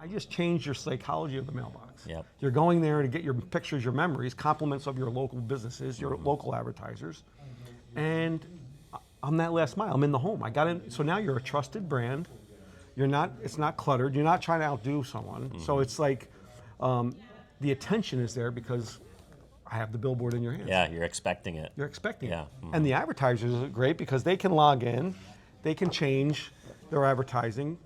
I just changed your psychology of the mailbox. Yep. You're going there to get your pictures, your memories, compliments of your local businesses, your local advertisers. And I'm that last mile. I'm in the home. I got in. So now you're a trusted brand. It's not cluttered. You're not trying to outdo someone. So it's like the attention is there because I have the billboard in your hands. Yeah, you're expecting it. You're expecting Yeah. it. And the advertisers are great because they can log in, they can change their advertising.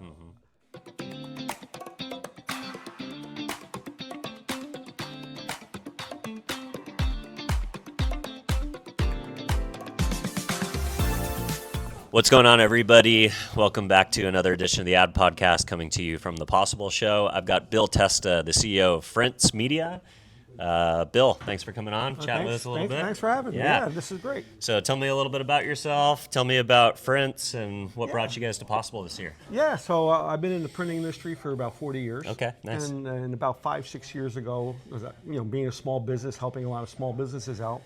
What's going on, everybody? Welcome back to another edition of the Ad Podcast, coming to you from The Possible Show. I've got Bill Testa, the CEO of Frintz Media. Bill, thanks for coming on, chatting with us a little bit. Thanks for having me. Yeah, this is great. So tell me a little bit about yourself. Tell me about Frintz and what brought you guys to Possible this year. Yeah, so I've been in the printing industry for about 40 years. Okay, nice. And about 5-6 years ago, being a small business, helping a lot of small businesses out,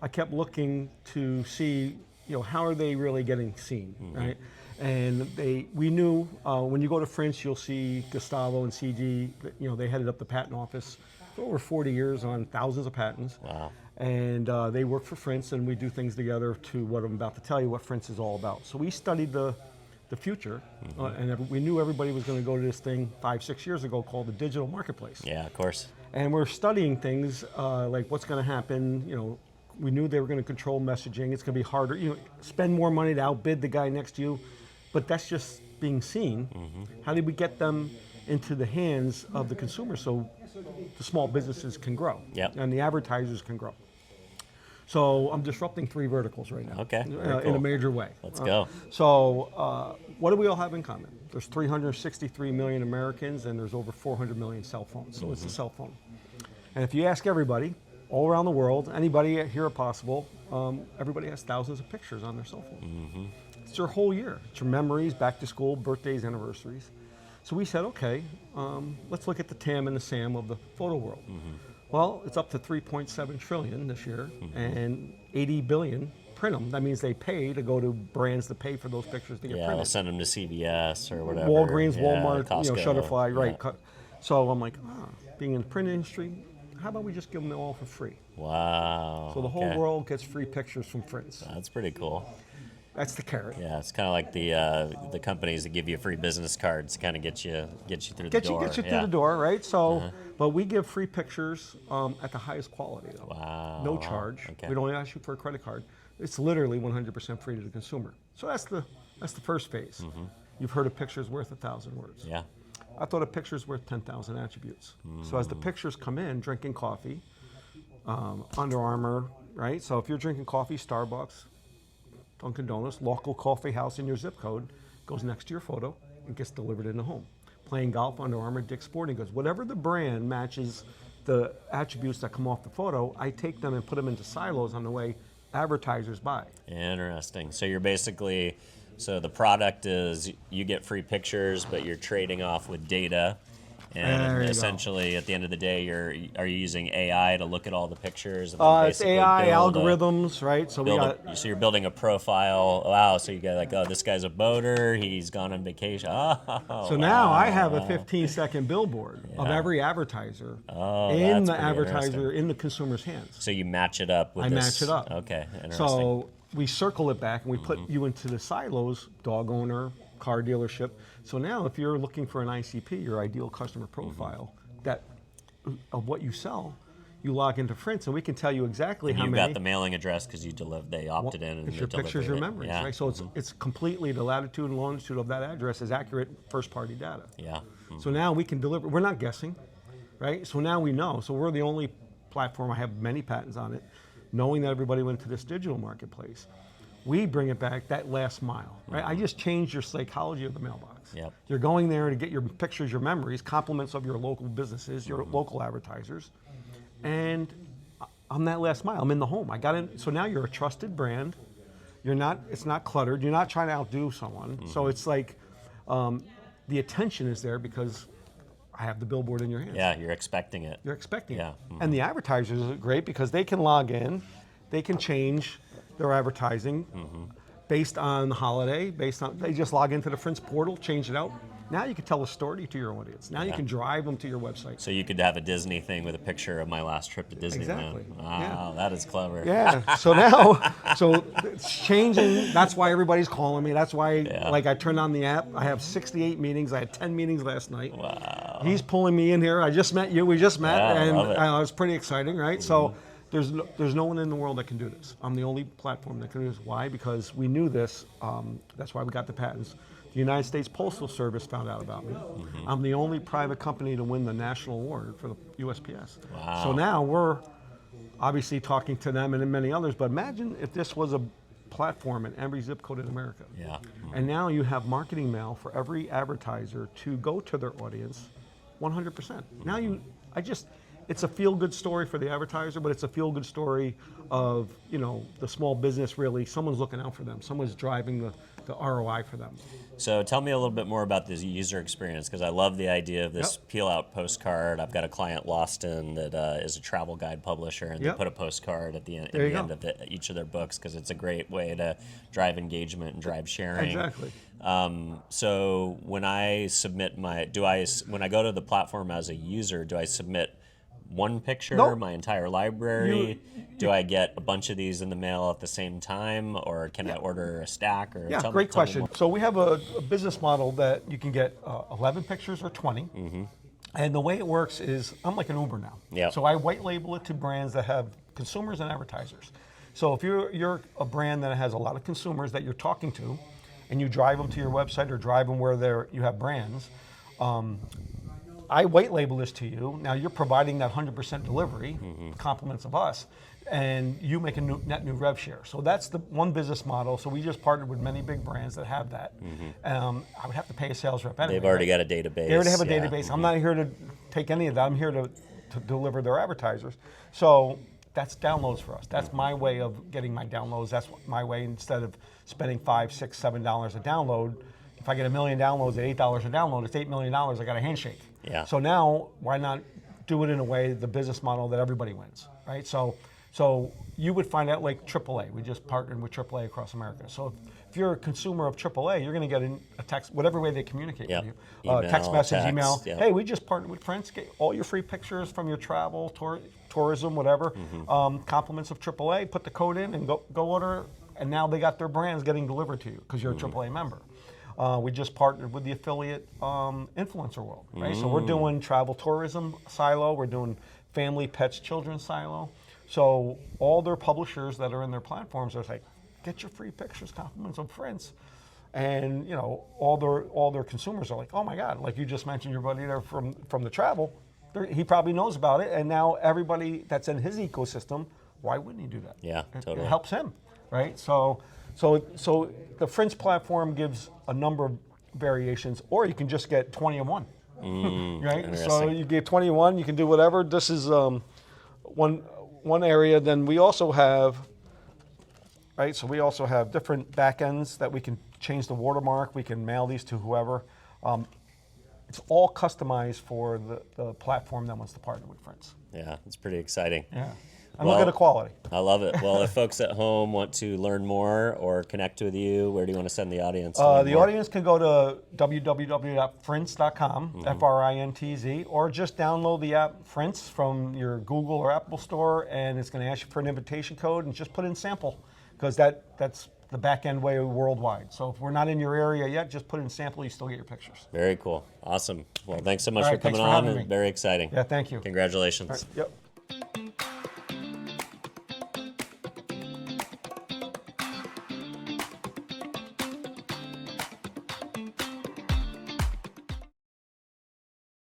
I kept looking to see, how are they really getting seen, right? And we knew when you go to Frintz, you'll see Gustavo and CG. They headed up the patent office for over 40 years on thousands of patents. Wow. And they work for Frintz, and we do things together to what I'm about to tell you, what Frintz is all about. So we studied the future, and we knew everybody was going to go to this thing 5-6 years ago called the digital marketplace. Yeah, of course. And we're studying things like what's going to happen. We knew they were going to control messaging. It's going to be harder. Spend more money to outbid the guy next to you, but that's just being seen. How do we get them into the hands of the consumer so the small businesses can grow and the advertisers can grow? So I'm disrupting 3 verticals right now. Okay, in a major way. Let's go. So what do we all have in common? There's 363 million Americans, and there's over 400 million cell phones. So it's a cell phone. And if you ask everybody, all around the world, anybody here at Possible, everybody has thousands of pictures on their cell phone. It's your whole year. It's your memories, back to school, birthdays, anniversaries. So we said, okay, let's look at the TAM and the SAM of the photo world. Well, it's up to 3.7 trillion this year, and 80 billion print them. That means they pay to go to brands to pay for those pictures to get printed. Yeah, they'll send them to CVS or whatever. Walgreens, Walmart, Costco, Shutterfly, right. Yeah. So I'm like, being in the print industry, how about we just give them all for free? Wow. So the whole world gets free pictures from Frintz. That's pretty cool. That's the carrot. Yeah, it's kind of like the companies that give you free business cards to kind of get you through the door. Get you through the door, right? So, but we give free pictures at the highest quality, though. Wow. No charge. Okay. We don't ask you for a credit card. It's literally 100% free to the consumer. So that's the first phase. You've heard a picture's worth 1,000 words. Yeah. I thought a picture's worth 10,000 attributes. So as the pictures come in, drinking coffee, Under Armour, right? So if you're drinking coffee, Starbucks, Dunkin' Donuts, local coffee house in your zip code goes next to your photo and gets delivered in the home. Playing golf, Under Armour, Dick's Sporting Goods. Whatever the brand matches the attributes that come off the photo, I take them and put them into silos on the way advertisers buy. Interesting. So you're basically... So the product is you get free pictures, but you're trading off with data. And essentially, at the end of the day, are you using AI to look at all the pictures? And it's AI algorithms, right? So so you're building a profile. Wow. So you got like, this guy's a boater. He's gone on vacation. Now I have a 15-second billboard of every advertiser in the consumer's hands. So you match it up with I match it up. Okay. Interesting. So we circle it back and we put you into the silos, dog owner, car dealership. So now if you're looking for an ICP, your ideal customer profile, of what you sell, you log into Frintz and we can tell you exactly how many. You got the mailing address because they opted in. And it's your pictures, your memories, right? So it's completely, the latitude and longitude of that address is accurate first-party data. Yeah. So now we can deliver, we're not guessing, right? So now we know. So we're the only platform, I have many patents on it, knowing that everybody went to this digital marketplace. We bring it back that last mile, right? I just changed your psychology of the mailbox. Yep. You're going there to get your pictures, your memories, compliments of your local businesses, your local advertisers, and I'm that last mile. I'm in the home. I got in. So now you're a trusted brand. It's not cluttered. You're not trying to outdo someone. So it's like the attention is there because I have the billboard in your hands. Yeah, you're expecting it. You're expecting it. And the advertisers are great because they can log in, they can change their advertising based on the holiday, they just log into the Frintz portal, change it out, Now you can tell a story to your audience. Now you can drive them to your website. So you could have a Disney thing with a picture of my last trip to Disneyland. Exactly. Wow, that is clever. Yeah. So now, so it's changing. That's why everybody's calling me. That's why, like, I turned on the app. I have 68 meetings. I had 10 meetings last night. Wow. He's pulling me in here. I just met you. We just met, Yeah, I and love it. it's pretty exciting, right? So there's no one in the world that can do this. I'm the only platform that can do this. Why? Because we knew this. That's why we got the patents. The United States Postal Service found out about me. I'm the only private company to win the national award for the USPS. Wow. So now we're obviously talking to them and many others, but imagine if this was a platform in every zip code in America. Yeah. And now you have marketing mail for every advertiser to go to their audience 100%. Now it's a feel-good story for the advertiser, but it's a feel-good story of, the small business really, someone's looking out for them. Someone's driving the ROI for them. So tell me a little bit more about this user experience, because I love the idea of this peel-out postcard. I've got a client, Lawston, that is a travel guide publisher, and they put a postcard at the end, of each of their books, because it's a great way to drive engagement and drive sharing. Exactly. So when I submit when I go to the platform as a user, do I submit one picture, Nope. my entire library? Do I get a bunch of these in the mail at the same time, or can I order a stack? Or Yeah, tell great me question. more. So we have a business model that you can get 11 pictures or 20. And the way it works is, I'm like an Uber now. Yep. So I white label it to brands that have consumers and advertisers. So if you're a brand that has a lot of consumers that you're talking to, and you drive them to your website or drive them where you have brands, I white label this to you. Now you're providing that 100% delivery, compliments of us, and you make a net new rev share. So that's the one business model. So we just partnered with many big brands that have that. I would have to pay a sales rep anyway. They've already right? got a database. They already have a database. I'm not here to take any of that. I'm here to deliver their advertisers. So that's downloads for us. That's my way of getting my downloads. That's my way, instead of spending $5, $6, $7 a download. If I get 1 million downloads at $8 a download, it's $8 million. I got a handshake. Yeah. So now, why not do it in a way, the business model that everybody wins, right? So you would find out, like AAA. We just partnered with AAA across America. So if you're a consumer of AAA, you're going to get a text, whatever way they communicate with you. Email, text message, text, email. yep. Hey, we just partnered with Frintz. Get all your free pictures from your travel, tourism, whatever. Compliments of AAA. Put the code in and go order. And now they got their brands getting delivered to you because you're a AAA member. We just partnered with the affiliate influencer world, right? So we're doing travel tourism silo. We're doing family, pets, children silo. So all their publishers that are in their platforms are like, get your free pictures, compliments of Frintz. And all their consumers are like, oh my God, like you just mentioned your buddy there from the travel. He probably knows about it. And now everybody that's in his ecosystem, why wouldn't he do that? Yeah, totally. It helps him, right? So the Frintz platform gives a number of variations, or you can just get 20 of one, right? So you get 20 of one, you can do whatever. This is one area. Then we also have, right? So we also have different backends that we can change the watermark. We can mail these to whoever. It's all customized for the platform that wants to partner with Frintz. Yeah, it's pretty exciting. Yeah. And look at the quality. I love it. Well, if folks at home want to learn more or connect with you, where do you want to send the audience? The audience can go to www.frintz.com, Frintz, or just download the app Frintz from your Google or Apple store, and it's going to ask you for an invitation code, and just put in sample, because that's the back-end way worldwide. So if we're not in your area yet, just put in sample, you still get your pictures. Very cool. Awesome. Well, thanks so much All for right, thanks coming for on. having me. Very exciting. Yeah, thank you. Congratulations. All right, yep.